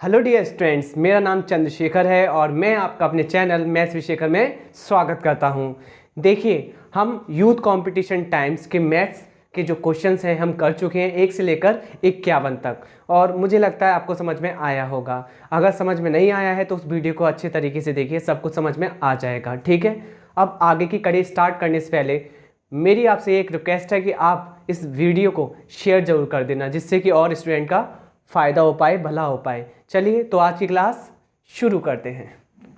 Hello dear students, मेरा नाम चंद्रशेखर है और मैं आपका अपने चैनल मैथ्स विशेखर में स्वागत करता हूं। देखिए, हम यूथ कंपटीशन टाइम्स के मैथ्स के जो क्वेश्चंस हैं हम कर चुके हैं 1 से लेकर 51 तक, और मुझे लगता है आपको समझ में आया होगा। अगर समझ में नहीं आया है तो उस वीडियो को अच्छे तरीके से देखिए, सब कुछ समझ में आ जाएगा। ठीक है, अब आगे की कड़ी स्टार्ट करने से पहले मेरी आपसे एक रिक्वेस्ट है कि आप इस वीडियो को शेयर जरूर कर देना, जिससे कि और स्टूडेंट का फ़ायदा हो पाए, भला हो पाए। चलिए तो आज की क्लास शुरू करते हैं।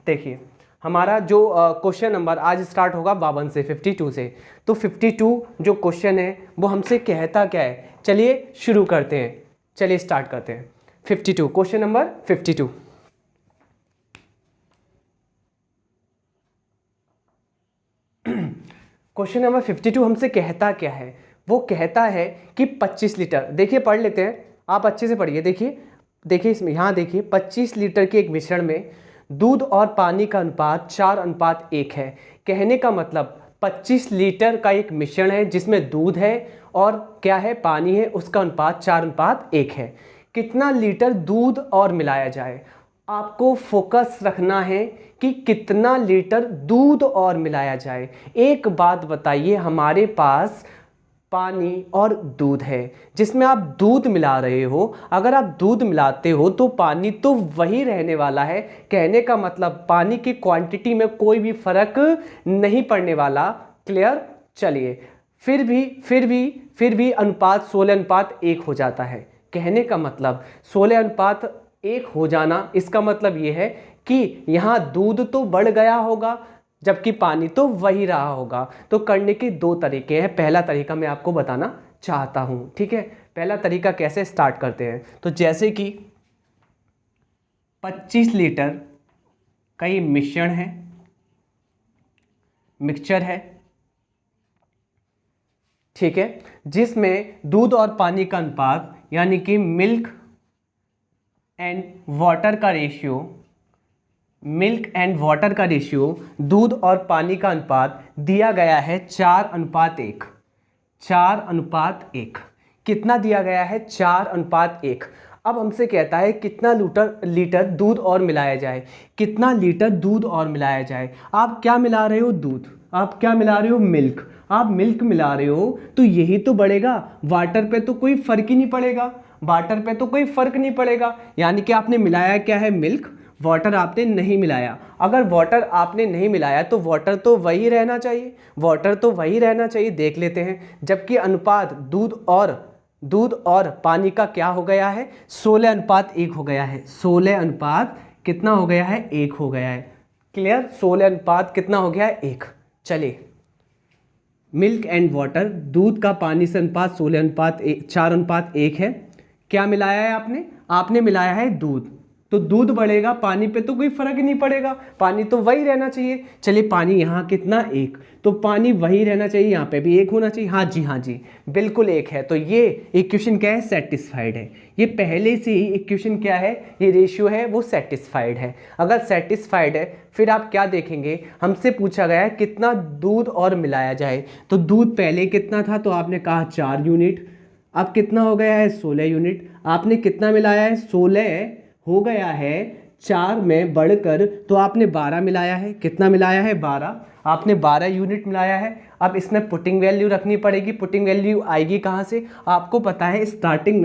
देखिए, हमारा जो क्वेश्चन नंबर आज स्टार्ट होगा 52 से 52 से। तो 52 जो क्वेश्चन है वो हमसे कहता क्या है, चलिए शुरू करते हैं। चलिए स्टार्ट करते हैं। 52 क्वेश्चन नंबर 52। क्वेश्चन नंबर 52 हमसे कहता क्या है, वो कहता है कि 25 लीटर, देखिए पढ़ लेते हैं, आप अच्छे से पढ़िए। देखिए इसमें, यहाँ देखिए 25 लीटर के एक मिश्रण में दूध और पानी का अनुपात 4:1 है। कहने का मतलब 25 लीटर का एक मिश्रण है जिसमें दूध है और क्या है, पानी है, उसका अनुपात 4:1 है। कितना लीटर दूध और मिलाया जाए, आपको फोकस रखना है कि कितना लीटर दूध और मिलाया जाए। एक बात बताइए, हमारे पास पानी और दूध है जिसमें आप दूध मिला रहे हो। अगर आप दूध मिलाते हो तो पानी तो वही रहने वाला है। कहने का मतलब पानी की क्वांटिटी में कोई भी फर्क नहीं पड़ने वाला। क्लियर? चलिए, फिर भी अनुपात 16:1 हो जाता है। कहने का मतलब 16:1 हो जाना, इसका मतलब ये है कि यहाँ दूध तो बढ़ गया होगा जबकि पानी तो वही रहा होगा। तो करने के दो तरीके हैं। पहला तरीका मैं आपको बताना चाहता हूँ। ठीक है, पहला तरीका कैसे स्टार्ट करते हैं। तो जैसे कि 25 लीटर का ये मिश्रण है, मिक्सचर है, ठीक है, जिसमें दूध और पानी का अनुपात यानी कि मिल्क एंड वाटर का रेशियो, दूध और पानी का अनुपात दिया गया है 4:1। 4:1 कितना दिया गया है? 4:1। अब हमसे कहता है कितना लीटर दूध और मिलाया जाए। कितना लीटर दूध और मिलाया जाए? आप क्या मिला रहे हो? दूध। आप क्या मिला रहे हो? मिल्क। आप मिल्क मिला रहे हो तो यही तो बढ़ेगा, वाटर पे तो कोई फर्क ही नहीं पड़ेगा। वाटर पे तो कोई फर्क नहीं पड़ेगा, यानी कि आपने मिलाया क्या है? मिल्क। वाटर आपने नहीं मिलाया। अगर वाटर आपने नहीं मिलाया तो वाटर तो वही रहना चाहिए, देख लेते हैं। जबकि अनुपात दूध और पानी का क्या हो गया है? 16:1 हो गया है। 16 कितना हो गया है? 1 हो गया है। क्लियर? 16 कितना हो गया है? 1। चलिए, मिल्क एंड वाटर, दूध का पानी से अनुपात 4:1 है। क्या मिलाया है आपने? आपने मिलाया है दूध, तो दूध बढ़ेगा, पानी पे तो कोई फर्क ही नहीं पड़ेगा, पानी तो वही रहना चाहिए। चलिए, पानी यहाँ कितना? 1, तो पानी वही रहना चाहिए, यहाँ पे भी 1 होना चाहिए। हाँ जी, बिल्कुल 1 है। तो ये इक्वेशन क्या है? सेटिस्फाइड है। ये पहले से ही इक्वेशन क्या है, ये रेशियो है, वो सेटिस्फाइड है। अगर सेटिस्फाइड है फिर आप क्या देखेंगे, हमसे पूछा गया है कितना दूध और मिलाया जाए। तो दूध पहले कितना था? तो आपने कहा 4 यूनिट। अब कितना हो गया है? 16 यूनिट। आपने कितना मिलाया है? 16 हो गया है 4 में बढ़कर, तो आपने 12 मिलाया है। कितना मिलाया है? 12। आपने 12 यूनिट मिलाया है। अब इसमें पुटिंग वैल्यू रखनी पड़ेगी। पुटिंग वैल्यू आएगी कहाँ से? आपको पता है स्टार्टिंग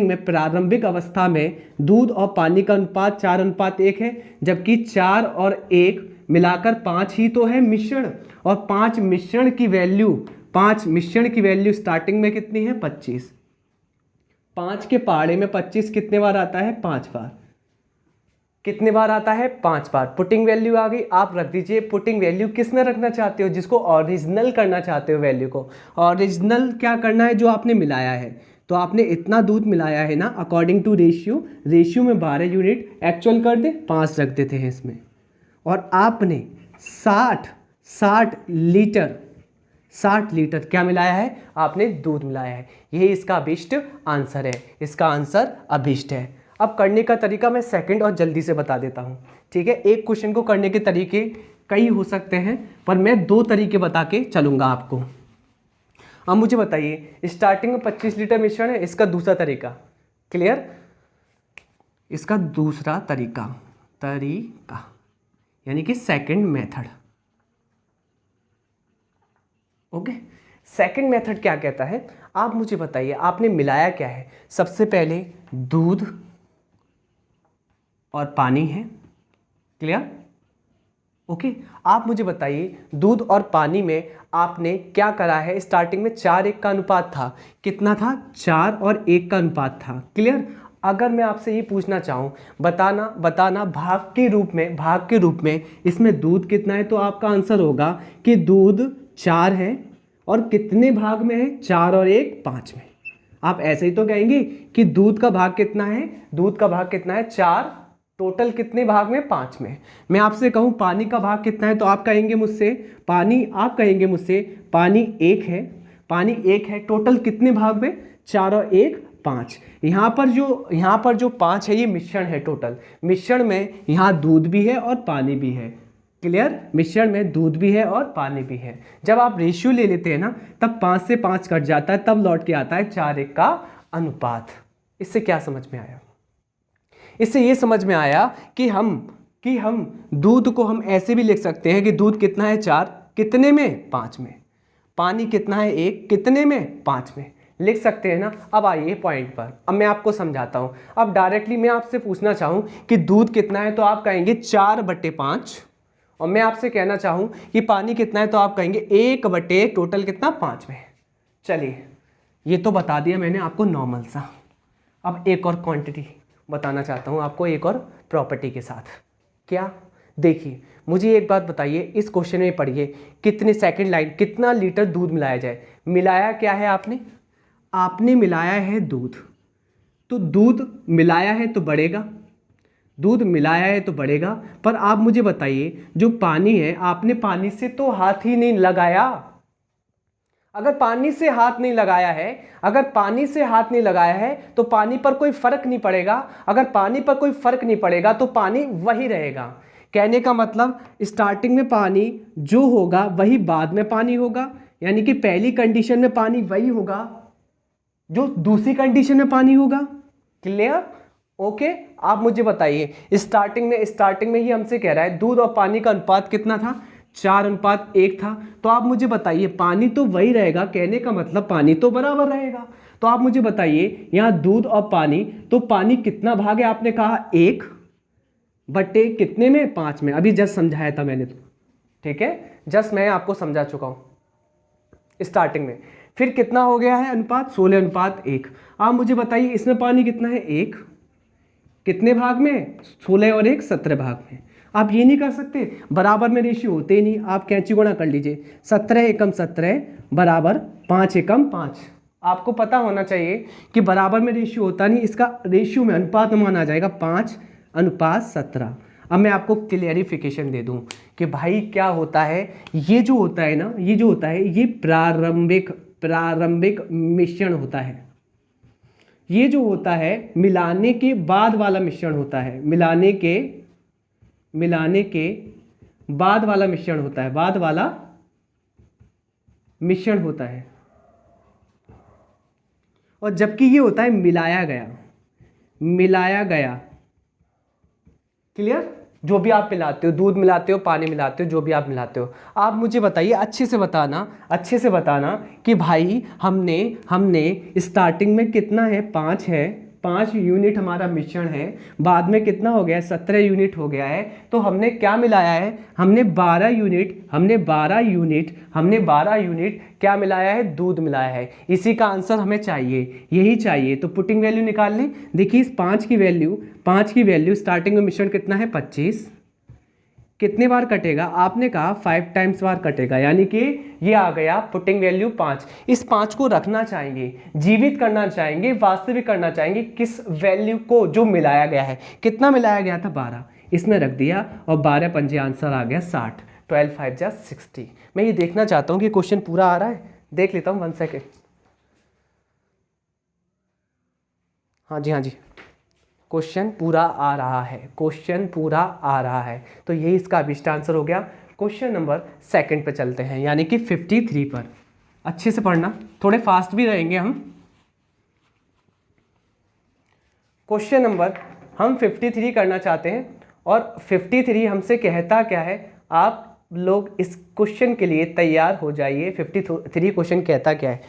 में प्रारंभिक अवस्था में दूध और पानी का अनुपात 4:1 है, जबकि 4 और 1 मिलाकर 5 ही तो है मिश्रण। और 5 मिश्रण की वैल्यू स्टार्टिंग में कितनी है? 25। 5 के पहाड़े में 25 कितने बार आता है? 5 बार। कितने बार आता है? 5 बार। पुटिंग वैल्यू आ गई, आप रख दीजिए। पुटिंग वैल्यू किस में रखना चाहते हो? जिसको ओरिजिनल करना चाहते हो वैल्यू को। ओरिजिनल क्या करना है? जो आपने मिलाया है। तो आपने इतना दूध मिलाया है ना, अकॉर्डिंग टू रेशियो में 12 यूनिट, एक्चुअल कर दे 5 रख देते हैं इसमें। और आपने 60 लीटर क्या मिलाया है? आपने दूध मिलाया है। यही इसका अभीष्ट आंसर है। इसका आंसर अभीष्ट है। अब करने का तरीका मैं सेकंड और जल्दी से बता देता हूँ। ठीक है, एक क्वेश्चन को करने के तरीके कई हो सकते हैं, पर मैं 2 तरीके बता के चलूँगा आपको। अब मुझे बताइए, स्टार्टिंग में 25 लीटर मिश्रण है, इसका दूसरा तरीका। क्लियर? इसका दूसरा तरीका यानी कि second method. Okay, second method क्या कहता है, आप मुझे बताइए आपने मिलाया क्या है। सबसे पहले दूध और पानी है, क्लियर। ओके, आप मुझे बताइए दूध और पानी में आपने क्या करा है। स्टार्टिंग में 4:1 का अनुपात था, कितना था, 4 और 1 का अनुपात था, क्लियर। अगर मैं आपसे ये पूछना चाहूँ, बताना भाग के रूप में इसमें दूध कितना है, तो आपका आंसर होगा कि दूध 4 है और कितने भाग में है, 4 और 1 5 में। आप ऐसे ही तो कहेंगे कि दूध का भाग कितना है, 4, टोटल कितने भाग में, 5 में। मैं आपसे कहूँ पानी का भाग कितना है, तो आप कहेंगे मुझसे पानी 1 है, टोटल कितने भाग में, 4 और 1 5। यहाँ पर जो 5 है ये मिश्रण है, टोटल मिश्रण में यहाँ दूध भी है और पानी भी है, क्लियर। मिश्रण में दूध भी है और पानी भी है। जब आप रेशियो ले लेते हैं ना, तब 5 से 5 कट जाता है, तब लौट के आता है 4:1 का अनुपात। इससे क्या समझ में आया, इससे ये समझ में आया कि हम दूध को हम ऐसे भी लिख सकते हैं कि दूध कितना है, 4 कितने में, 5 में। पानी कितना है, 1 कितने में, 5 में। लिख सकते हैं ना। अब आइए पॉइंट पर, अब मैं आपको समझाता हूँ। अब डायरेक्टली मैं आपसे पूछना चाहूँ कि दूध कितना है, तो आप कहेंगे 4/5, और मैं आपसे कहना चाहूँ कि पानी कितना है, तो आप कहेंगे 1 टोटल कितना, 5 में। चलिए, ये तो बता दिया मैंने आपको नॉर्मल सा। अब एक और क्वांटिटी बताना चाहता हूँ आपको, एक और प्रॉपर्टी के साथ। क्या, देखिए मुझे एक बात बताइए, इस क्वेश्चन में पढ़िए, कितने सेकंड लाइन, कितना लीटर दूध मिलाया जाए। मिलाया क्या है आपने मिलाया है दूध, तो दूध मिलाया है तो बढ़ेगा, पर आप मुझे बताइए जो पानी है, आपने पानी से तो हाथ ही नहीं लगाया। अगर पानी से हाथ नहीं लगाया है तो पानी पर कोई फर्क नहीं पड़ेगा। अगर पानी पर कोई फर्क नहीं पड़ेगा तो पानी वही रहेगा। कहने का मतलब स्टार्टिंग में पानी जो होगा वही बाद में पानी होगा, यानी कि पहली कंडीशन में पानी वही होगा जो दूसरी कंडीशन में पानी होगा, क्लियर। ओके, आप मुझे बताइए स्टार्टिंग में ही हमसे कह रहा है दूध और पानी का अनुपात कितना था, 4:1 था। तो आप मुझे बताइए पानी तो वही रहेगा, कहने का मतलब पानी तो बराबर रहेगा। तो आप मुझे बताइए यहाँ दूध और पानी, तो पानी कितना भाग है, आपने कहा 1 कितने में, 5 में। अभी जस्ट समझाया था मैंने, तो ठीक है, जस्ट मैं आपको समझा चुका हूँ स्टार्टिंग में। फिर कितना हो गया है अनुपात, 16:1। आप मुझे बताइए इसमें पानी कितना है, 1 कितने भाग में, 16 और 1 17 भाग में। आप ये नहीं कर सकते, बराबर में रेशियो होते ही नहीं, आप कैंची गुणा कर लीजिए, 17 एकम 17 बराबर 5 एकम 5। आपको पता होना चाहिए कि बराबर में रेशियो होता नहीं, इसका रेशियो में अनुपात में माना जाएगा 5:17। अब मैं आपको क्लियरिफिकेशन दे दूं कि भाई क्या होता है, ये जो होता है ये प्रारंभिक मिश्रण होता है। ये जो होता है मिलाने के बाद वाला मिश्रण होता है, मिलाने के बाद वाला मिश्रण होता है, और जबकि ये होता है मिलाया गया, क्लियर। जो भी आप मिलाते हो, दूध मिलाते हो, पानी मिलाते हो, जो भी आप मिलाते हो, आप मुझे बताइए अच्छे से बताना कि भाई हमने स्टार्टिंग में कितना है, 5 यूनिट हमारा मिश्रण है, बाद में कितना हो गया है, 17 यूनिट हो गया है। तो हमने क्या मिलाया है, हमने 12 यूनिट क्या मिलाया है, दूध मिलाया है। इसी का आंसर हमें चाहिए, यही चाहिए। तो पुटिंग वैल्यू निकाल लें। देखिए इस 5 की वैल्यू स्टार्टिंग में मिश्रण कितना है, 25, कितने बार कटेगा, आपने कहा 5 टाइम्स बार कटेगा, यानी कि ये आ गया पुटिंग वैल्यू 5। इस 5 को रखना चाहेंगे, जीवित करना चाहेंगे, वास्तविक करना चाहेंगे, किस वैल्यू को, जो मिलाया गया है। कितना मिलाया गया था, 12, इसमें रख दिया और 12 पंजे आंसर आ गया 60, 12 5 जा 60। मैं ये देखना चाहता हूँ कि क्वेश्चन पूरा आ रहा है, देख लेता हूँ 1 सेकेंड। हाँ जी, क्वेश्चन पूरा आ रहा है, तो यही इसका अभिष्ट आंसर हो गया। क्वेश्चन नंबर 2 पे चलते हैं, यानी कि 53 पर। अच्छे से पढ़ना, थोड़े फास्ट भी रहेंगे हम। क्वेश्चन नंबर हम 53 करना चाहते हैं और 53 हमसे कहता क्या है, आप लोग इस क्वेश्चन के लिए तैयार हो जाइए। 53 क्वेश्चन कहता क्या है?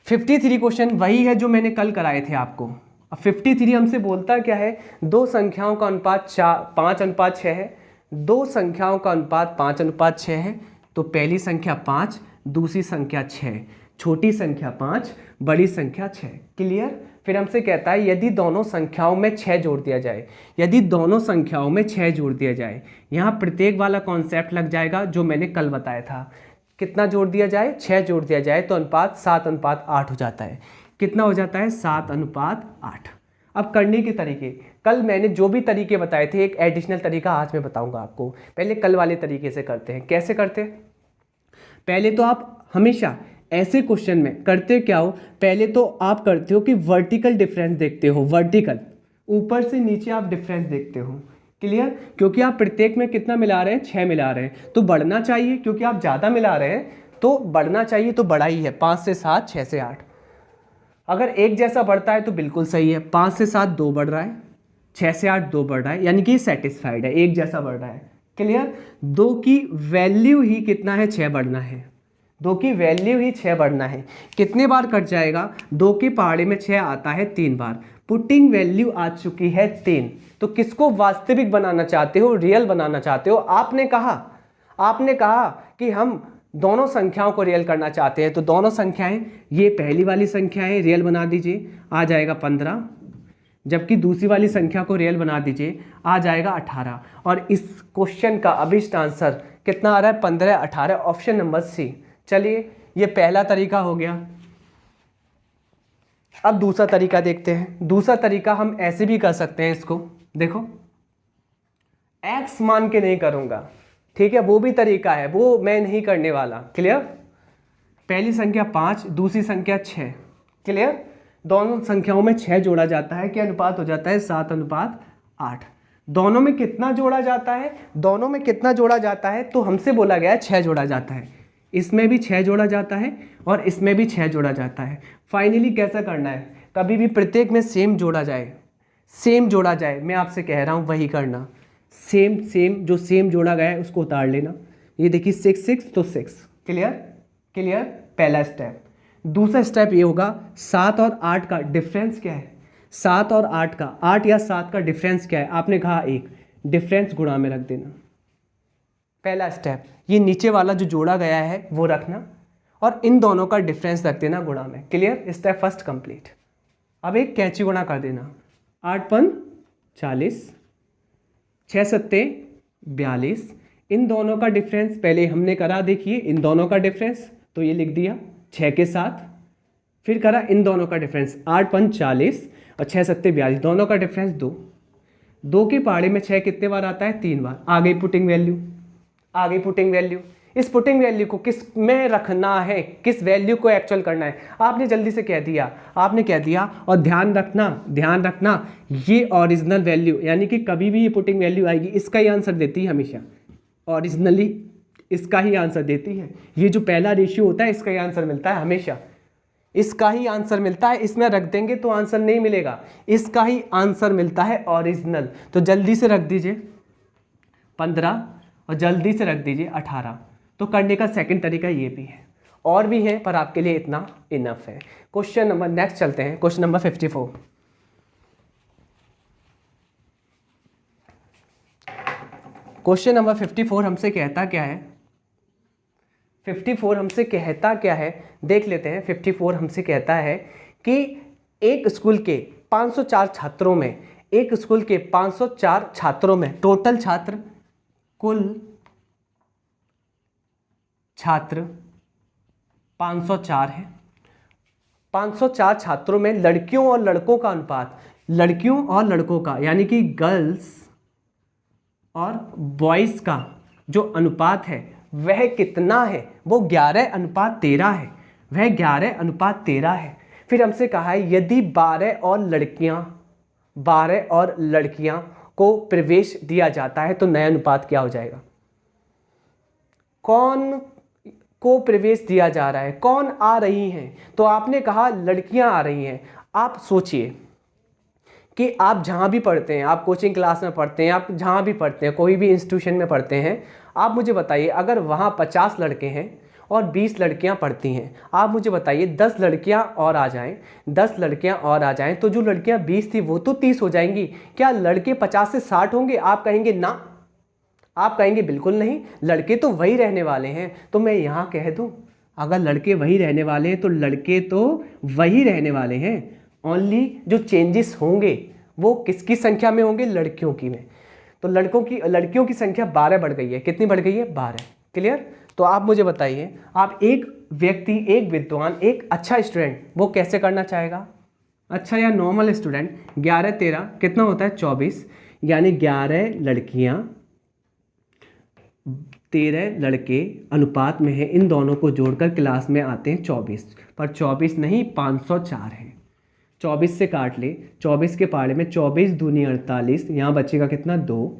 53 क्वेश्चन वही है जो मैंने कल कराए थे आपको। अब 53 हमसे बोलता क्या है, दो संख्याओं का अनुपात 5:6 है। दो संख्याओं का अनुपात 5:6 है। तो पहली संख्या 5, दूसरी संख्या 6, छोटी संख्या 5, बड़ी संख्या 6। क्लियर? फिर हमसे कहता है यदि दोनों संख्याओं में 6 जोड़ दिया जाए, यदि दोनों संख्याओं में 6 जोड़ दिया जाए, यहाँ प्रत्येक वाला कॉन्सेप्ट लग जाएगा जो मैंने कल बताया था। कितना जोड़ दिया जाए? 6 जोड़ दिया जाए तो अनुपात 7:8 हो जाता है। कितना हो जाता है? 7:8। अब करने के तरीके, कल मैंने जो भी तरीके बताए थे, एक एडिशनल तरीका आज मैं बताऊंगा आपको। पहले कल वाले तरीके से करते हैं। कैसे करते हैं? पहले तो आप हमेशा ऐसे क्वेश्चन में करते क्या हो, पहले तो आप करते हो कि वर्टिकल डिफरेंस देखते हो। वर्टिकल, ऊपर से नीचे आप डिफरेंस देखते हो। क्लियर? क्योंकि आप प्रत्येक में कितना मिला रहे हैं? 6 मिला रहे हैं, तो बढ़ना चाहिए। क्योंकि आप ज़्यादा मिला रहे हैं तो बढ़ना चाहिए, तो बढ़ा ही है। 5 से 7, 6 से 8। अगर एक जैसा बढ़ता है तो बिल्कुल सही है। 5 से 7 2 बढ़ रहा है, 6 से 8 2 बढ़ रहा है, यानी कि सेटिस्फाइड है, एक जैसा बढ़ रहा है। क्लियर? 2 की वैल्यू ही कितना है? 6 बढ़ना है। 2 की वैल्यू ही 6 बढ़ना है। कितने बार कट जाएगा? 2 के पहाड़े में 6 आता है 3 बार। पुटिंग वैल्यू आ चुकी है 3। तो किसको वास्तविक बनाना चाहते हो? रियल बनाना चाहते हो। आपने कहा कि हम दोनों संख्याओं को रियल करना चाहते हैं। तो दोनों संख्याएं, ये पहली वाली संख्या है, रियल बना दीजिए, आ जाएगा 15। जबकि दूसरी वाली संख्या को रियल बना दीजिए, आ जाएगा 18। और इस क्वेश्चन का अभिष्ट आंसर कितना आ रहा है? 15, 18, ऑप्शन नंबर सी। चलिए, ये पहला तरीका हो गया। अब दूसरा तरीका देखते हैं। दूसरा तरीका हम ऐसे भी कर सकते हैं इसको। देखो, x मान के नहीं करूंगा, ठीक है? वो भी तरीका है, वो मैं नहीं करने वाला। क्लियर? पहली संख्या 5, दूसरी संख्या 6। क्लियर? दोनों संख्याओं में 6 जोड़ा जाता है, क्या अनुपात हो जाता है? 7:8। दोनों में कितना जोड़ा जाता है? दोनों में कितना जोड़ा जाता है? तो हमसे बोला गया है 6 जोड़ा जाता है। इसमें भी 6 जोड़ा जाता है और इसमें भी 6 जोड़ा जाता है। फाइनली कैसा करना है? कभी भी प्रत्येक में सेम जोड़ा जाए, सेम जोड़ा जाए, मैं आपसे कह रहा हूँ वही करना। सेम जो सेम जोड़ा गया है उसको उतार लेना। ये देखिए 6 6 तो 6। क्लियर? पहला स्टेप। दूसरा स्टेप ये होगा, 7 और 8 का डिफरेंस क्या है? 7 और 8 का, 8 या 7 का डिफरेंस क्या है? आपने कहा 1, डिफरेंस गुणा में रख देना। पहला स्टेप, ये नीचे वाला जो जोड़ा गया है वो रखना और इन दोनों का डिफरेंस रख देना गुणा में। क्लियर? Step first complete. अब एक कैंची गुणा कर देना। 8 पन 40, 6 सत्ते 42। इन दोनों का डिफरेंस पहले हमने करा, देखिए इन दोनों का डिफरेंस, तो ये लिख दिया 6 के साथ। फिर करा इन दोनों का डिफरेंस, 8 पन 40 और 6 सत्ते 42, दोनों का डिफरेंस 2। 2 के पहाड़े में 6 कितने बार आता है? 3 बार। आ गई पुटिंग वैल्यू, आ गई पुटिंग वैल्यू। इस पुटिंग वैल्यू को किस में रखना है? किस वैल्यू को एक्चुअल करना है? आपने जल्दी से कह दिया, आपने कह दिया। और ध्यान रखना ये ओरिजिनल वैल्यू, यानी कि कभी भी ये पुटिंग वैल्यू आएगी इसका ही आंसर देती है हमेशा। ओरिजिनली इसका ही आंसर देती है। ये जो पहला रेशियो होता है इसका ही आंसर मिलता है हमेशा, इसका ही आंसर मिलता है। इसमें रख देंगे तो आंसर नहीं मिलेगा, इसका ही आंसर मिलता है ओरिजिनल। तो जल्दी से रख दीजिए 15 और जल्दी से रख दीजिए 18। तो करने का सेकंड तरीका ये भी है, और भी है पर आपके लिए इतना इनफ है। क्वेश्चन नंबर नेक्स्ट चलते हैं, क्वेश्चन नंबर 54। क्वेश्चन नंबर 54 हमसे कहता क्या है? 54 हमसे कहता क्या है देख लेते हैं। 54 हमसे कहता है कि एक स्कूल के 504 छात्रों में, एक स्कूल के 504 छात्रों में टोटल छात्र, कुल छात्र 504 है। 504 छात्रों में लड़कियों और लड़कों का अनुपात, लड़कियों और लड़कों का यानी कि गर्ल्स और बॉयज़ का जो अनुपात है वह कितना है? वो 11:13 है। वह 11:13 है। फिर हमसे कहा है यदि 12 और लड़कियां को प्रवेश दिया जाता है तो नया अनुपात क्या हो जाएगा? कौन को प्रवेश दिया जा रहा है, कौन आ रही हैं? तो आपने कहा लड़कियां आ रही हैं। आप सोचिए कि आप जहाँ भी पढ़ते हैं, आप कोचिंग क्लास में पढ़ते हैं, आप जहाँ भी पढ़ते हैं, कोई भी इंस्टीट्यूशन में पढ़ते हैं, आप मुझे बताइए अगर वहाँ 50 लड़के हैं और 20 लड़कियाँ पढ़ती हैं, आप मुझे बताइए 10 लड़कियाँ और आ जाएं, 10 लड़कियाँ और आ जाएं तो जो लड़कियाँ 20 थी वो तो 30 हो जाएंगी। क्या लड़के 50 से 60 होंगे? आप कहेंगे ना, आप कहेंगे बिल्कुल नहीं, लड़के तो वही रहने वाले हैं। तो मैं यहाँ कह दूँ, अगर लड़के वही रहने वाले हैं तो लड़के तो वही रहने वाले हैं, ओनली जो चेंजेस होंगे वो किसकी संख्या में होंगे? लड़कियों की में। तो लड़कियों की संख्या 12 बढ़ गई है। कितनी बढ़ गई है? 12। क्लियर? तो आप मुझे बताइए, आप एक व्यक्ति, एक विद्वान, एक अच्छा स्टूडेंट वो कैसे करना चाहेगा? अच्छा या नॉर्मल स्टूडेंट, 11 13 कितना होता है? 24, यानी 11 लड़कियां 13 लड़के अनुपात में है, इन दोनों को जोड़कर क्लास में आते हैं 24, पर 24 नहीं 504 है। 24 से काट ले, 24 के पाड़े में 24 दूनी 48, यहाँ बचेगा कितना? 2,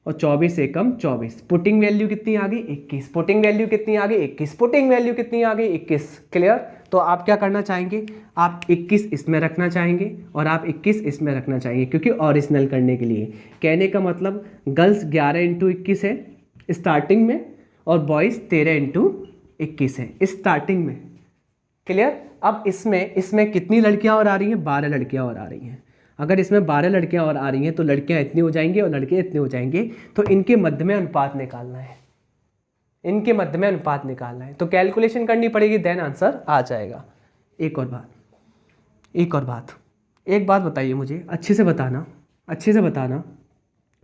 और 24 एकम 24। पुटिंग वैल्यू कितनी आ गई? 21। पुटिंग वैल्यू कितनी आ गई? 21। पुटिंग वैल्यू कितनी आ गई? 21। क्लियर? तो आप क्या करना चाहेंगे? आप 21 इसमें रखना चाहेंगे और आप 21 इसमें रखना चाहेंगे, क्योंकि ओरिजिनल करने के लिए। कहने का मतलब गर्ल्स 11 इंटू 21 है स्टार्टिंग में, और बॉयज़ 13 इंटू 21 है स्टार्टिंग में। क्लियर? अब इसमें कितनी लड़कियां और आ रही हैं? 12 लड़कियां और आ रही हैं। अगर इसमें 12 लड़कियां और आ रही हैं तो लड़कियां इतनी हो जाएंगी और लड़के इतने हो जाएंगे। तो इनके मध्य में अनुपात निकालना है, इनके मध्य में अनुपात निकालना है, तो कैलकुलेशन करनी पड़ेगी, देन आंसर आ जाएगा। एक और बात, एक बात बताइए मुझे, अच्छे से बताना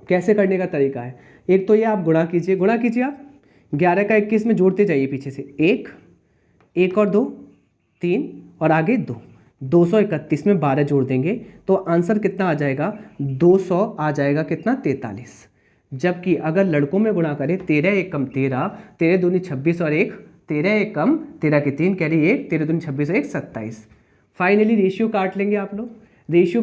कैसे करने का तरीका है। एक तो ये आप गुणा कीजिए आप 11 का 21 में जोड़ते जाइए पीछे से, 1 और 2 3 और आगे 2, 231 में 12 जोड़ देंगे तो आंसर कितना आ जाएगा? 200 आ जाएगा। कितना? 43। जबकि अगर लड़कों में गुणा करें, 13 एकम 13, 13 दूनी 26 और 1, 13 एकम 13 की 3 कैरी 1, 13 दूनी 26 और 1 27। फाइनली रेशियो काट लेंगे आप लोग, रेशियो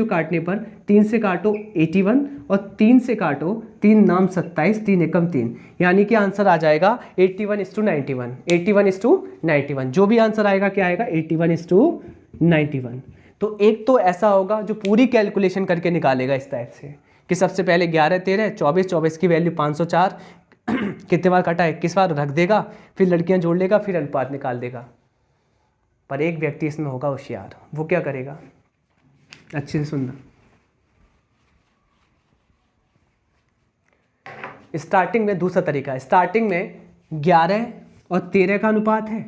काटने पर 3 से काटो 81 और 3 से काटो 3 नाम 27, 3 एकम 3, यानी कि आंसर आ जाएगा 81:91। 81:91 जो भी आंसर आएगा क्या आएगा? 81:91। तो एक तो ऐसा होगा जो पूरी कैलकुलेशन करके निकालेगा इस टाइप से कि सबसे पहले 11 13 24, 24 की वैल्यू 504 कितने बार काटा? 21 बार रख देगा, फिर लड़कियां जोड़ लेगा, फिर अनुपात निकाल देगा। पर एक व्यक्ति इसमें होगा होशियार, वो क्या करेगा? अच्छे से सुनना। स्टार्टिंग में दूसरा तरीका है, स्टार्टिंग में 11 और 13 का अनुपात है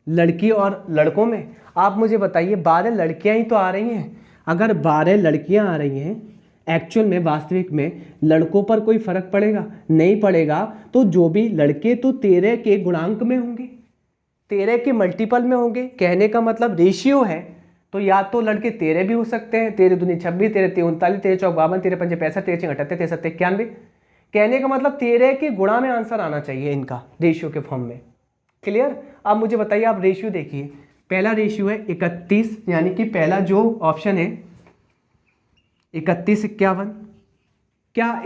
लड़की और लड़कों में। आप मुझे बताइए 12 लड़कियां ही तो आ रही हैं। अगर 12 लड़कियां आ रही हैं एक्चुअल में, वास्तविक में लड़कों पर कोई फर्क पड़ेगा? नहीं पड़ेगा। तो जो भी लड़के तो 13 के गुणांक में होंगे, 13 के मल्टीपल में होंगे। कहने का मतलब रेशियो है, तो या तो लड़के 13 भी हो सकते हैं, 13 दूनी 26, 13 3 39, 13 4 52, 13 5 65, 13 6 78, 13 7 91। कहने का मतलब 13 के गुणा में आंसर आना चाहिए इनका, रेशियो के फॉर्म में। क्लियर? अब मुझे बताइए, आप रेशियो देखिए, पहला रेशियो है 31, यानी कि पहला जो ऑप्शन है 31 51। क्या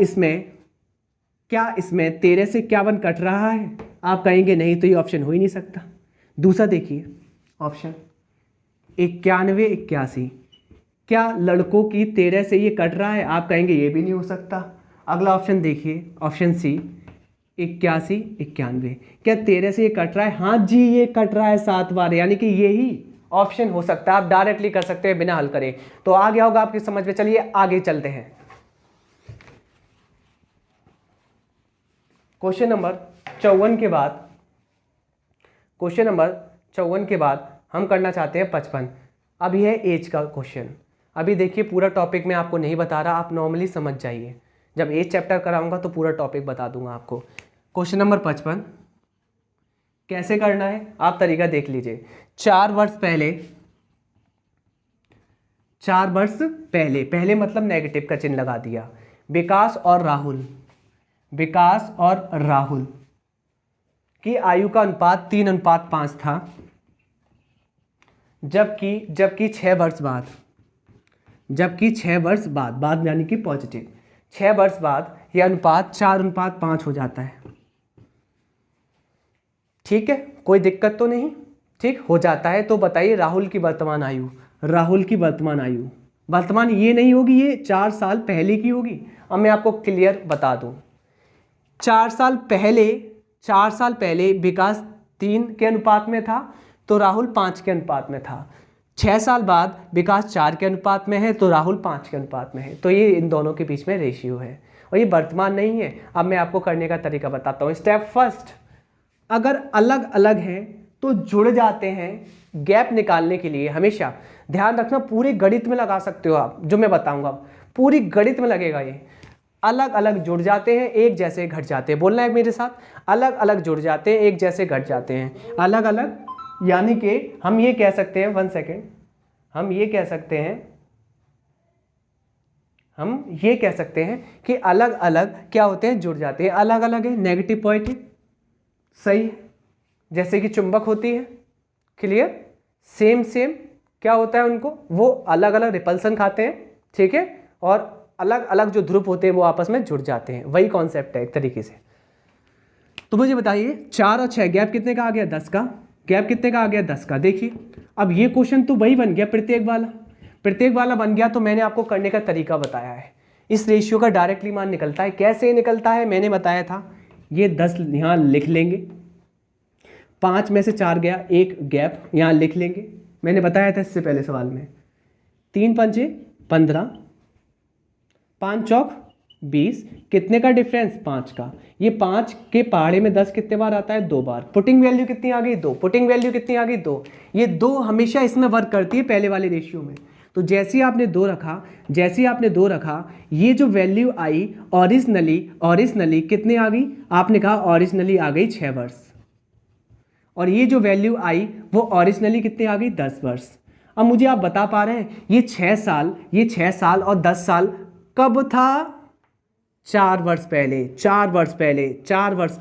इसमें 13 से 51 कट रहा है? आप कहेंगे नहीं, तो ये ऑप्शन हो ही नहीं सकता। दूसरा देखिए ऑप्शन 91 81, क्या लड़कों की 13 से ये कट रहा है? आप कहेंगे ये भी नहीं हो सकता। अगला ऑप्शन देखिए, ऑप्शन सी 81 91, क्या 13 से ये कट रहा है? हाँ जी, ये कट रहा है 7 बार, यानी कि यही ऑप्शन हो सकता है। आप डायरेक्टली कर सकते हैं बिना हल करे। तो आ गया होगा आपकी समझ में। चलिए आगे चलते हैं। क्वेश्चन नंबर 54 के बाद हम करना चाहते हैं 55। अब यह एज का क्वेश्चन। अभी देखिए पूरा टॉपिक मैं आपको नहीं बता रहा, आप नॉर्मली समझ जाइए। जब एज चैप्टर कराऊंगा तो पूरा टॉपिक बता दूंगा आपको। क्वेश्चन नंबर 55 कैसे करना है, आप तरीका देख लीजिए। 4 वर्ष पहले मतलब नेगेटिव का चिन्ह लगा दिया। विकास और राहुल की आयु का अनुपात 3:5 था, जबकि 6 वर्ष बाद यानी कि पॉजिटिव 6 वर्ष बाद यह अनुपात 4:5 हो जाता है। ठीक है, कोई दिक्कत तो नहीं? ठीक हो जाता है। तो बताइए राहुल की वर्तमान आयु वर्तमान ये नहीं होगी, ये 4 साल पहले की होगी। अब मैं आपको क्लियर बता दूं, 4 साल पहले विकास 3 के अनुपात में था तो राहुल 5 के अनुपात में था। 6 साल बाद विकास 4 के अनुपात में है तो राहुल 5 के अनुपात में है। तो ये इन दोनों के बीच में रेशियो है और ये वर्तमान नहीं है। अब मैं आपको करने का तरीका बताता हूँ। स्टेप फर्स्ट, अगर अलग अलग हैं तो जुड़ जाते हैं। गैप निकालने के लिए हमेशा ध्यान रखना, पूरे गणित में लगा सकते हो आप, जो मैं बताऊंगा पूरी गणित में लगेगा। ये अलग अलग जुड़ जाते हैं, एक जैसे घट जाते हैं। बोलना है मेरे साथ, अलग अलग जुड़ जाते हैं, एक जैसे घट जाते हैं। अलग अलग यानी कि हम ये कह सकते हैं, 1 सेकेंड, हम ये कह सकते हैं कि अलग अलग क्या होते हैं, जुड़ जाते हैं। अलग अलग है, नेगेटिव पॉजिटिव, सही है। जैसे कि चुंबक होती है, क्लियर, सेम क्या होता है उनको, वो अलग अलग रिपल्सन खाते हैं, ठीक है, और अलग अलग जो ध्रुव होते हैं वो आपस में जुड़ जाते हैं। वही कॉन्सेप्ट है एक तरीके से। तो मुझे बताइए 4 और 6 गैप कितने का आ गया, 10 का। गैप कितने का आ गया, 10 का। देखिए अब ये क्वेश्चन तो वही बन गया, प्रत्येक वाला बन गया। तो मैंने आपको करने का तरीका बताया है। इस रेशियो का डायरेक्टली मान निकलता है। कैसे निकलता है मैंने बताया था, ये 10 यहाँ लिख लेंगे, 5 में से 4 गया, 1 गैप यहाँ लिख लेंगे। मैंने बताया था इससे पहले सवाल में। 3 पंचे 15, 5 चौक 20, कितने का डिफरेंस, 5 का। ये 5 के पहाड़े में 10 कितने बार आता है, 2 बार। पुटिंग वैल्यू कितनी आ गई, 2। पुटिंग वैल्यू कितनी आ गई, 2। ये 2 हमेशा इसमें वर्क करती है पहले वाले रेशियो में। तो जैसे ही आपने 2 रखा, ये जो वैल्यू आई ओरिजिनली कितने आ गई, आपने कहा ओरिजिनली आ गई 6 वर्ष। और ये जो वैल्यू आई वो ओरिजिनली कितनी आ गई, 10 वर्ष। अब मुझे आप बता पा रहे हैं ये 6 साल और 10 साल कब था, 4 वर्ष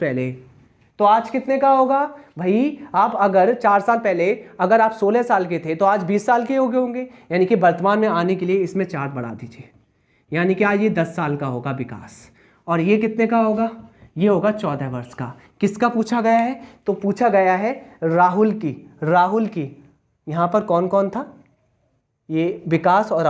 पहले। तो आज कितने का होगा भाई, आप अगर 4 साल पहले अगर आप 16 साल के थे तो आज 20 साल के हो गए होंगे। यानी कि वर्तमान में आने के लिए इसमें 4 बढ़ा दीजिए, यानी कि आज ये 10 साल का होगा विकास। और ये कितने का होगा, ये होगा 14 वर्ष का। किसका पूछा गया है, तो पूछा गया है राहुल की। यहाँ पर कौन कौन था, ये विकास और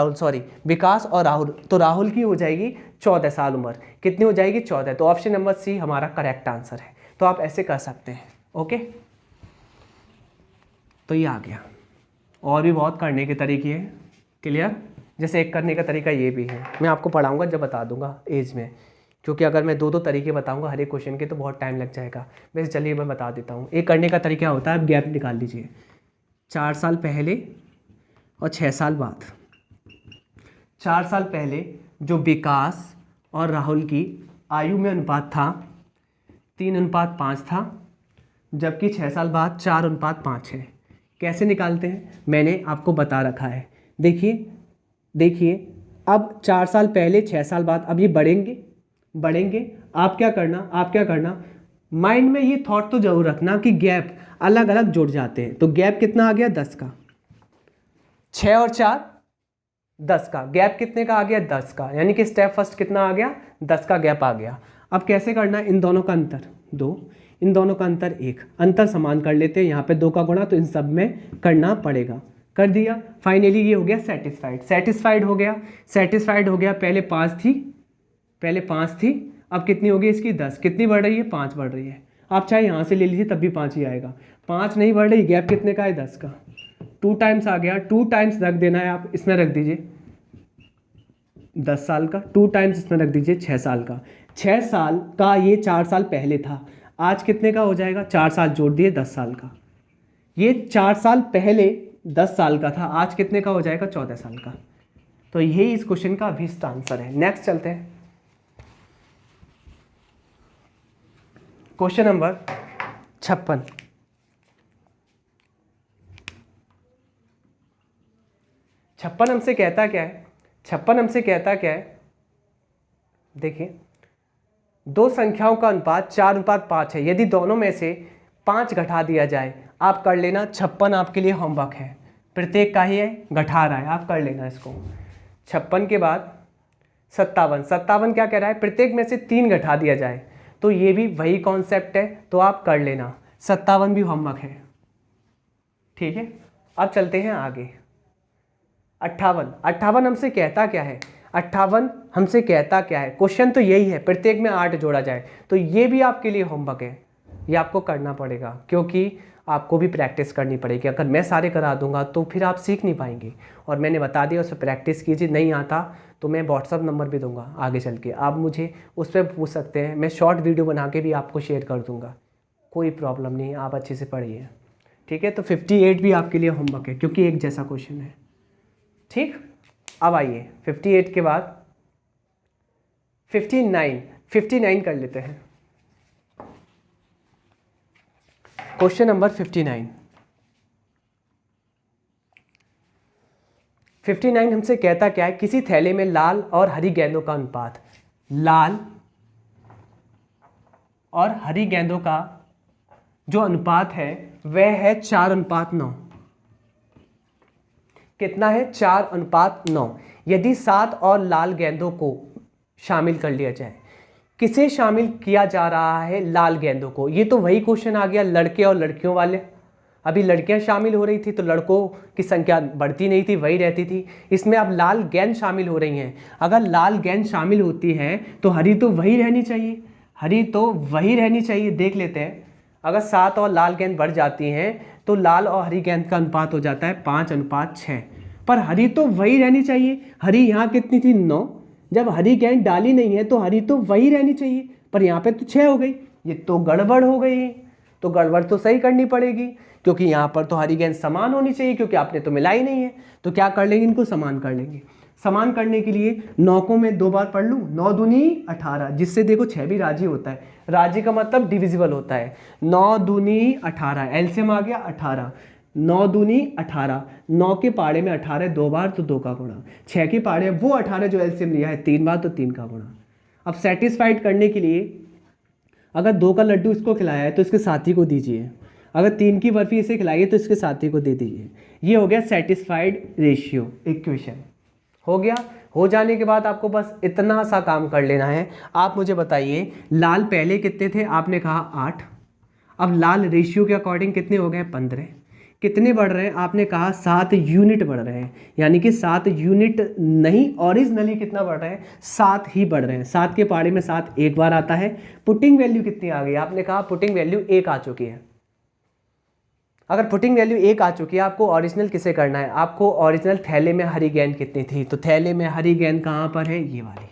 राहुल, तो राहुल की हो जाएगी 14 साल उम्र। कितनी हो जाएगी, 14। तो ऑप्शन नंबर सी हमारा करेक्ट आंसर है। तो आप ऐसे कर सकते हैं, ओके। तो ये आ गया। और भी बहुत करने के तरीके हैं, क्लियर। जैसे एक करने का तरीका ये भी है, मैं आपको पढ़ाऊंगा जब बता दूंगा एज में, क्योंकि अगर मैं 2 तरीके बताऊंगा हर एक क्वेश्चन के तो बहुत टाइम लग जाएगा। वैसे चलिए मैं बता देता हूँ। एक करने का तरीका होता है, आप गैप निकाल लीजिए, 4 साल पहले और 6 साल बाद। 4 साल पहले जो विकास और राहुल की आयु में अनुपात था 3:5 था, जबकि 6 साल बाद 4:5 है। कैसे निकालते हैं मैंने आपको बता रखा है। देखिए अब 4 साल पहले 6 साल बाद, अब ये बढ़ेंगे। आप क्या करना माइंड में ये थॉट तो जरूर रखना कि गैप अलग अलग जुड़ जाते हैं। तो गैप कितना आ गया, 10 का। 6 और 4 10 का। गैप कितने का आ गया, 10 का। यानी कि स्टेप फर्स्ट कितना आ गया, 10 का गैप आ गया। अब कैसे करना, इन दोनों का अंतर 2, इन दोनों का अंतर 1, अंतर समान कर लेते हैं। यहाँ पे 2 का गुणा तो इन सब में करना पड़ेगा, कर दिया। फाइनली ये हो गया सेटिस्फाइड हो गया। पहले 5 थी, अब कितनी होगी इसकी, 10। कितनी बढ़ रही है, 5 बढ़ रही है। आप चाहे यहाँ से ले लीजिए तब भी 5 ही आएगा। 5 नहीं बढ़ रही, गैप कितने का है, 10 का। 2 टाइम्स आ गया, 2 टाइम्स रख देना है, आप इसमें रख दीजिए 10 साल का, 2 टाइम्स इसमें रख दीजिए 6 साल का। 6 साल का ये 4 साल पहले था, आज कितने का हो जाएगा, 4 साल जोड़ दिए 10 साल का। ये 4 साल पहले 10 साल का था, आज कितने का हो जाएगा, 14 साल का। तो यही इस क्वेश्चन का अभीष्ट आंसर है। नेक्स्ट चलते हैं, क्वेश्चन नंबर 56। 56 हमसे कहता क्या है, देखिए 2 संख्याओं का अनुपात 4:5 है। यदि दोनों में से 5 घटा दिया जाए, आप कर लेना। 56 आपके लिए होमवर्क है, प्रत्येक का ही है, घटा रहा है, आप कर लेना इसको। 56 के बाद 57 क्या कह रहा है, प्रत्येक में से 3 घटा दिया जाए, तो ये भी वही कॉन्सेप्ट है, तो आप कर लेना। 57 भी होमवर्क है, ठीक है। अब चलते हैं आगे। 58। 58 हमसे कहता क्या है, 58 हमसे कहता क्या है, क्वेश्चन तो यही है, प्रत्येक में 8 जोड़ा जाए। तो ये भी आपके लिए होमवर्क है, ये आपको करना पड़ेगा, क्योंकि आपको भी प्रैक्टिस करनी पड़ेगी। अगर मैं सारे करा दूंगा तो फिर आप सीख नहीं पाएंगे। और मैंने बता दिया, उस पर प्रैक्टिस कीजिए। नहीं आता तो मैं व्हाट्सअप नंबर भी दूंगा आगे चल के, आप मुझे उस पर पूछ सकते हैं। मैं शॉर्ट वीडियो बना के भी आपको शेयर कर दूंगा, कोई प्रॉब्लम नहीं, आप अच्छे से पढ़िए। ठीक है, तो 58 भी आपके लिए होमवर्क है, क्योंकि एक जैसा क्वेश्चन है। ठीक, अब आइए 58 के बाद 59 कर लेते हैं। क्वेश्चन नंबर 59 हमसे कहता क्या है, किसी थैले में लाल और हरी गेंदों का अनुपात, लाल और हरी गेंदों का जो अनुपात है वह है 4:9। कितना है, 4:9। यदि 7 और लाल गेंदों को शामिल कर लिया जाए, किसे शामिल किया जा रहा है, लाल गेंदों को। ये तो वही क्वेश्चन आ गया लड़के और लड़कियों वाले। अभी लड़कियां शामिल हो रही थी तो लड़कों की संख्या बढ़ती नहीं थी, वही रहती थी। इसमें अब लाल गेंद शामिल हो रही हैं। अगर लाल गेंद शामिल होती है तो हरी तो वही रहनी चाहिए, हरी तो वही रहनी चाहिए। देख लेते हैं, अगर 7 और लाल गेंद बढ़ जाती हैं तो लाल और हरी गेंद का अनुपात हो जाता है 5:6। पर हरी तो वही रहनी चाहिए। हरी यहाँ कितनी थी, 9। जब हरी गेंद डाली नहीं है तो हरी तो वही रहनी चाहिए, पर यहाँ पे तो 6 हो गई। ये तो गड़बड़ हो गई, तो गड़बड़ तो सही करनी पड़ेगी, क्योंकि यहाँ पर तो हरी गेंद समान होनी चाहिए, क्योंकि आपने तो मिला ही नहीं है। तो क्या कर लेंगे, इनको समान कर लेंगे। समान करने के लिए 9 को मैं 2 बार पढ़ लूँ, 9 दूनी 18, जिससे देखो 6 भी राजी होता है। राजी का मतलब डिविजिबल होता है। 9 दूनी 18, एलसीएम आ गया 18। 9 दूनी 18, 9 के पाड़े में 18 2 बार तो 2 का गुणा, 6 के पाड़े वो 18 जो एलसीएम लिया है 3 बार तो 3 का गुणा। अब सेटिस्फाइड करने के लिए अगर 2 का लड्डू इसको खिलाया है तो इसके साथी को दीजिए, अगर 3 की बर्फी इसे खिलाई है तो इसके साथी को दे दीजिए। ये हो गया सेटिस्फाइड रेशियो इक्वेशन। हो गया। हो जाने के बाद आपको बस इतना सा काम कर लेना है। आप मुझे बताइए, लाल पहले कितने थे, आपने कहा 8। अब लाल रेशियो के अकॉर्डिंग कितने हो गए, 15। कितने बढ़ रहे हैं, आपने कहा 7 यूनिट बढ़ रहे हैं, यानी कि 7 यूनिट नहीं, ओरिजिनली कितना बढ़ रहे हैं, 7 ही बढ़ रहे हैं। 7 के पाड़े में 7 एक बार आता है। पुटिंग वैल्यू कितनी आ गई, आपने कहा पुटिंग वैल्यू 1 आ चुकी है। अगर पुटिंग वैल्यू 1 आ चुकी है, आपको ओरिजिनल किसे करना है, आपको ओरिजिनल थैले में हरी गेंद कितनी थी, तो थैले में हरी गेंद कहाँ पर है, ये वाली।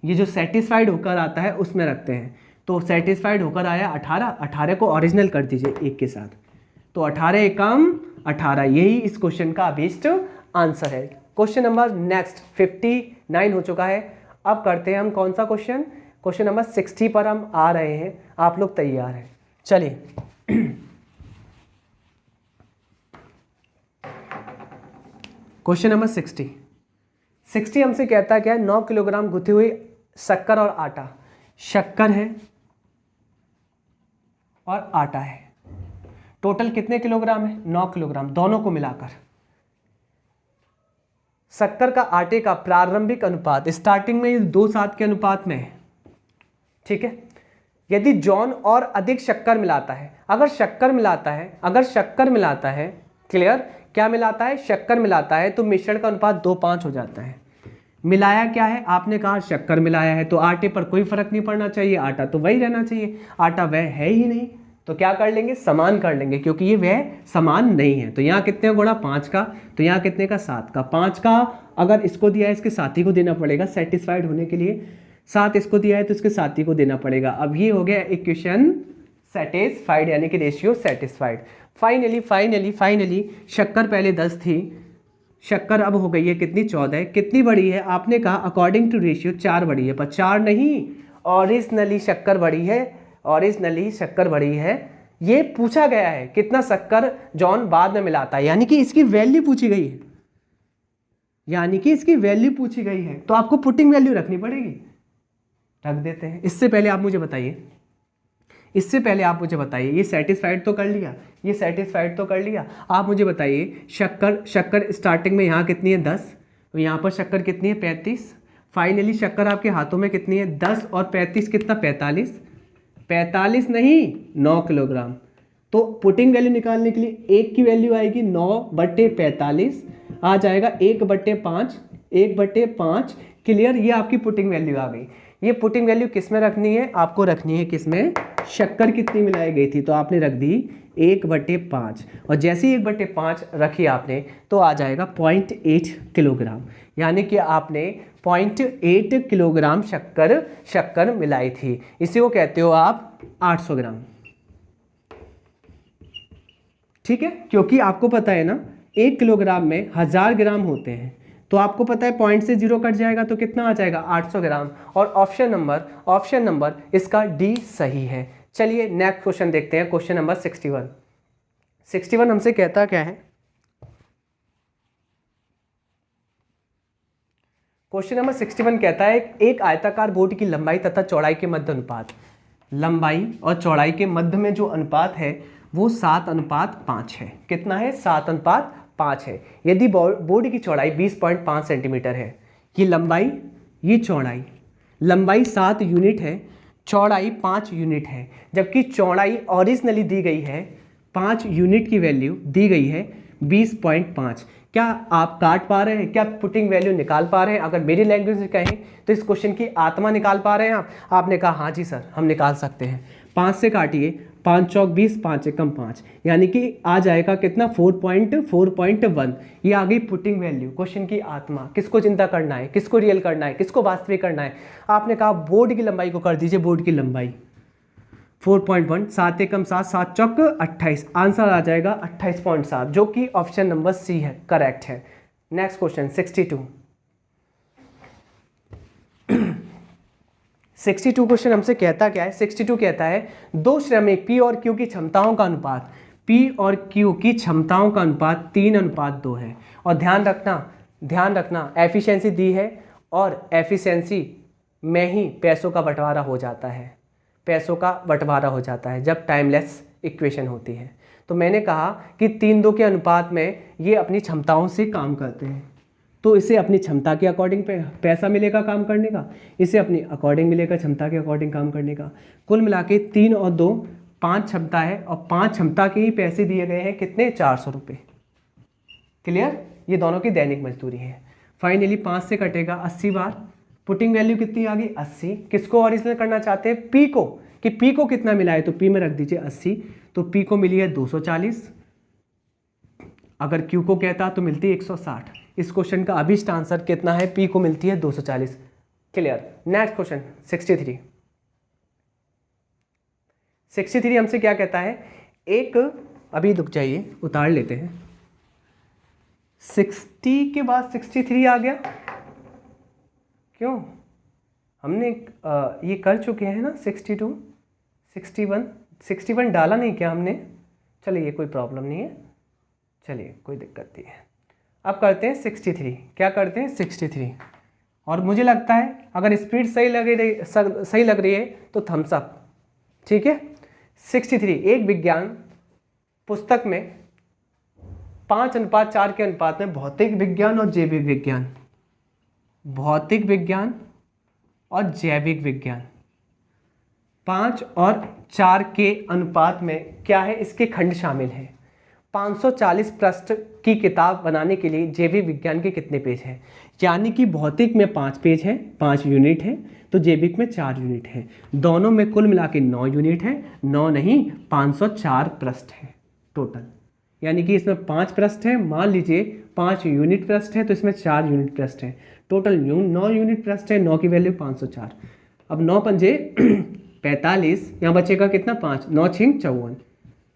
ये जो सेटिस्फाइड होकर आता है उसमें रखते हैं। तो सेटिस्फाइड होकर आया 18, 18 को ओरिजिनल कर दीजिए 1 के साथ, तो 18 एकम 18, यही इस क्वेश्चन का अभीष्ट आंसर है। क्वेश्चन नंबर नेक्स्ट 59 हो चुका है। अब करते हैं हम कौन सा क्वेश्चन, क्वेश्चन नंबर 60 पर हम आ रहे हैं। आप लोग तैयार हैं, चलिए। क्वेश्चन नंबर 60 हमसे कहता है क्या है, 9 किलोग्राम गुथी हुई शक्कर और आटा, शक्कर है और आटा है, टोटल कितने किलोग्राम है, 9 किलोग्राम, दोनों को मिलाकर। शक्कर का आटे का प्रारंभिक अनुपात, स्टार्टिंग में ये 2:7 के अनुपात में है, ठीक है। यदि जॉन और अधिक शक्कर मिलाता है, अगर शक्कर मिलाता है, क्लियर, क्या मिलाता है, शक्कर मिलाता है, तो मिश्रण का अनुपात 2:5 हो जाता है। मिलाया क्या है, आपने कहा शक्कर मिलाया है, तो आटे पर कोई फर्क नहीं पड़ना चाहिए, आटा तो वही रहना चाहिए। आटा वह है ही नहीं, तो क्या कर लेंगे, समान कर लेंगे, क्योंकि ये वह समान नहीं है। तो यहाँ कितने गुणा 5 का, तो यहाँ कितने का, 7 का। 5 का अगर इसको दिया है इसके साथी को देना पड़ेगा सेटिस्फाइड होने के लिए, 7 इसको दिया है तो इसके साथी को देना पड़ेगा। अब ये हो गया इक्वेशन सेटिस्फाइड, यानी कि रेशियो सेटिस्फाइड। फाइनली शक्कर पहले 10 थी, शक्कर अब हो गई है कितनी, 14। कितनी बड़ी है, आपने कहा अकॉर्डिंग टू रेशियो 4 बड़ी है, पर 4 नहीं, ओरिजिनली शक्कर बड़ी है। ये पूछा गया है कितना शक्कर जॉन बाद में मिलाता है, यानी कि इसकी वैल्यू पूछी गई है, तो आपको पुटिंग वैल्यू रखनी पड़ेगी। रख देते हैं। इससे पहले आप मुझे बताइए, ये सेटिस्फाइड तो कर लिया, आप मुझे बताइए शक्कर स्टार्टिंग में यहाँ कितनी है, 10, तो यहाँ पर शक्कर कितनी है, 35। फाइनली शक्कर आपके हाथों में कितनी है, 10 और 35 कितना, 45 नहीं, 9 किलोग्राम। तो पुटिंग वैल्यू निकालने के लिए 1 की वैल्यू आएगी 9/45, आ जाएगा 1/5, 1/5। क्लियर, ये आपकी पुटिंग वैल्यू आ गई। ये पुटिंग वैल्यू किस में रखनी है, आपको रखनी है किस में, शक्कर कितनी मिलाई गई थी, तो आपने रख दी 1/5, और जैसे ही 1/5 रखी आपने तो आ जाएगा 0.8 किलोग्राम, यानी कि आपने 0.8 किलोग्राम शक्कर मिलाई थी। इसी को कहते हो आप 800 ग्राम। ठीक है, क्योंकि आपको पता है ना 1 किलोग्राम में 1000 ग्राम होते हैं, तो आपको पता है पॉइंट से 0 कट जाएगा तो कितना आ जाएगा 800 ग्राम। और ऑप्शन नंबर इसका डी सही है। चलिए नेक्स्ट क्वेश्चन देखते हैं, क्वेश्चन नंबर 61 हमसे कहता क्या है, क्वेश्चन नंबर 61 कहता है एक आयताकार बोर्ड की लंबाई तथा चौड़ाई के मध्य अनुपात, लंबाई और चौड़ाई के मध्य में जो अनुपात है वो 7:5 है। कितना है, 7:5 है। यदि बोर्ड की चौड़ाई 20.5 सेंटीमीटर है, ये लंबाई ये चौड़ाई, लंबाई 7 यूनिट है, चौड़ाई 5 यूनिट है, जबकि चौड़ाई ओरिजिनली दी गई है 5 यूनिट की वैल्यू दी गई है 20.5। क्या आप काट पा रहे हैं, क्या पुटिंग वैल्यू निकाल पा रहे हैं? अगर मेरी लैंग्वेज में कहें तो इस क्वेश्चन की आत्मा निकाल पा रहे हैं आप? आपने कहा हाँ जी सर हम निकाल सकते हैं। 5 से काटिए, 5 चौक 20, 5 एकम 5, यानी कि आ जाएगा कितना 4.1। ये आ गई पुटिंग वैल्यू, क्वेश्चन की आत्मा। किसको चिंता करना है, किसको रियल करना है, किसको वास्तविक करना है? आपने कहा बोर्ड की लंबाई को कर दीजिए, बोर्ड की लंबाई 4.1, 7 एकम 7, 7 चौक 28, आंसर आ जाएगा 28.7, जो कि ऑप्शन नंबर सी है, करेक्ट है। नेक्स्ट क्वेश्चन 62 क्वेश्चन हमसे कहता क्या है, 62 कहता है दो श्रमिक P और Q की क्षमताओं का अनुपात, P और Q की क्षमताओं का अनुपात 3:2 है। और ध्यान रखना एफिशिएंसी दी है और एफिशिएंसी में ही पैसों का बंटवारा हो जाता है, जब टाइमलेस इक्वेशन होती है। तो मैंने कहा कि 3:2 के अनुपात में ये अपनी क्षमताओं से काम करते हैं, तो इसे अपनी क्षमता के अकॉर्डिंग पैसा मिलेगा काम करने का, इसे अपनी अकॉर्डिंग मिलेगा क्षमता के अकॉर्डिंग काम करने का। कुल मिला के 3 और 2 5 क्षमता है, और 5 क्षमता के ही पैसे दिए गए हैं, कितने 400 रुपये। क्लियर, ये दोनों की दैनिक मजदूरी है। फाइनली 5 से कटेगा 80 बार, पुटिंग वैल्यू कितनी आ गई 80। किसको ओरिजिनल करना चाहते हैं, P को, कि P को कितना मिला है, तो P में रख दीजिए 80, तो P को मिली है 240, अगर Q को कहता तो मिलती है 160। इस क्वेश्चन का अभिष्ट आंसर कितना है, P को मिलती है 240। क्लियर। नेक्स्ट क्वेश्चन 63 हमसे क्या कहता है, एक, अभी रुक जाइए उतार लेते हैं, 60 के बाद 63 आ गया, क्यों? हमने ये कर चुके हैं ना 62, 61 डाला नहीं क्या हमने? चलिए कोई प्रॉब्लम नहीं है, चलिए कोई दिक्कत नहीं है। अब करते हैं 63, क्या करते हैं 63, और मुझे लगता है अगर स्पीड सही लग रही है तो थम्स अप, ठीक है। 63 एक विज्ञान पुस्तक में 5:4 के अनुपात में भौतिक विज्ञान और जैविक विज्ञान 5 और 4 के अनुपात में क्या है, इसके खंड शामिल हैं। 540 पृष्ठ की किताब बनाने के लिए जैविक विज्ञान के कितने पेज हैं? यानी कि भौतिक में 5 पेज हैं, 5 यूनिट है, तो जैविक में 4 यूनिट है, दोनों में कुल मिला के 9 यूनिट है, 9 नहीं 504 पृष्ठ है टोटल। यानी कि इसमें 5 पृष्ठ है, मान लीजिए 5 यूनिट पृष्ठ है, तो इसमें 4 यूनिट पृष्ठ है, टोटल 9 यूनिट पृष्ठ है, 9 की वैल्यू 504। अब 9 पंजे 45, यहाँ बचेगा कितना 5, 9 छिंग 54।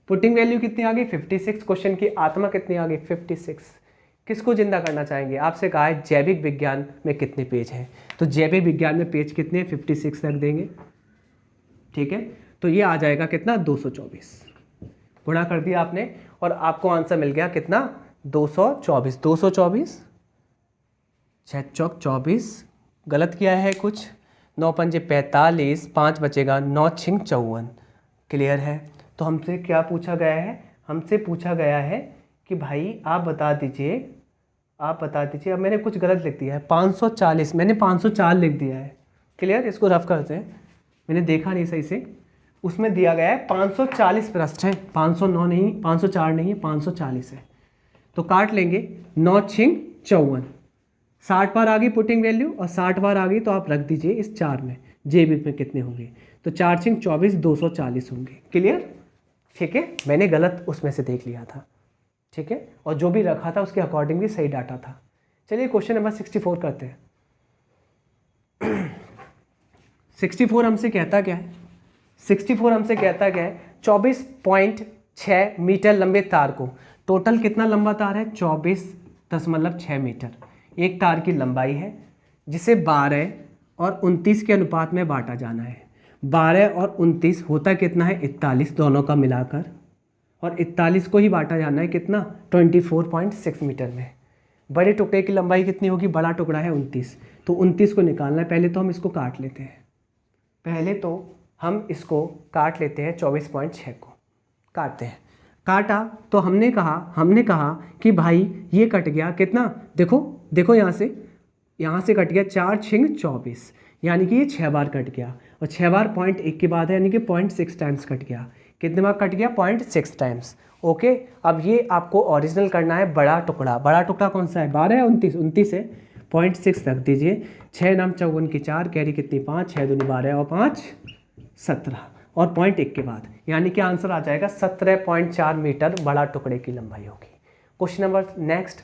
पुटिंग वैल्यू कितनी आ गई 56। क्वेश्चन की आत्मा कितनी आ गई 56। किसको जिंदा करना चाहेंगे? आपसे कहा है जैविक विज्ञान में कितने पेज हैं, तो जैविक विज्ञान में पेज कितने 56 रख देंगे, ठीक है। तो ये आ जाएगा कितना 224, गुणा कर दिया आपने और आपको आंसर मिल गया कितना 224। 224 6 चौक 24, गलत किया है कुछ, 9 पंजे 45, 5 बचेगा, 9 छिंग 54। क्लियर है। तो हमसे क्या पूछा गया है, हमसे पूछा गया है कि भाई आप बता दीजिए, अब मैंने कुछ गलत लिख दिया है, 540 मैंने 504 लिख दिया है। क्लियर, इसको रफ करते हैं, मैंने देखा नहीं सही से, उसमें दिया गया है 540 पृष्ठ है, 509 नहीं, 504 नहीं है, 540 है। तो काट लेंगे 9 छिंग 54, 60 बार आ गई पुटिंग वैल्यू और 60 बार आ गई तो आप रख दीजिए इस 4 में, जेबी में कितने होंगे, तो 4 छिंग 24, 240 होंगे। क्लियर? ठीक है, मैंने गलत उसमें से देख लिया था। ठीक है, और जो भी रखा था उसके अकॉर्डिंग भी सही डाटा था। चलिए क्वेश्चन नंबर 64 करते हैं। 64 हमसे कहता क्या है, 64 हमसे कहता क्या है, 24.6 मीटर लंबे तार को, टोटल कितना लंबा तार है, 24.6 मीटर एक तार की लंबाई है, जिसे 12 और 29 के अनुपात में बांटा जाना है। 12 और 29 होता कितना है, 41 दोनों का मिलाकर, और 41 को ही बांटा जाना है कितना, 24.6 मीटर में। बड़े टुकड़े की लंबाई कितनी होगी, बड़ा टुकड़ा है 29, तो 29 को निकालना है। पहले तो हम इसको काट लेते हैं, 24.6 को काटते हैं। काटा तो हमने कहा कि भाई ये कट गया कितना, देखो यहाँ से कट गया 4 छिंग 24, यानी कि ये 6 बार कट गया, और 6 बार 0.1 के बाद है, यानी कि 0.6 टाइम्स कट गया। कितने बार कट गया, 0.6 टाइम्स। ओके, अब ये आपको ओरिजिनल करना है बड़ा टुकड़ा। बड़ा टुकड़ा कौन सा है, 12 है 29 है, 0.6 रख दीजिए। 6 नाम 54 की 4, कैरी कितनी 5, 6 दूनी 12 और 5 17, और 0.1 के बाद, यानी कि आंसर आ जाएगा 17.4 मीटर बड़ा टुकड़े की लंबाई होगी। Question number next.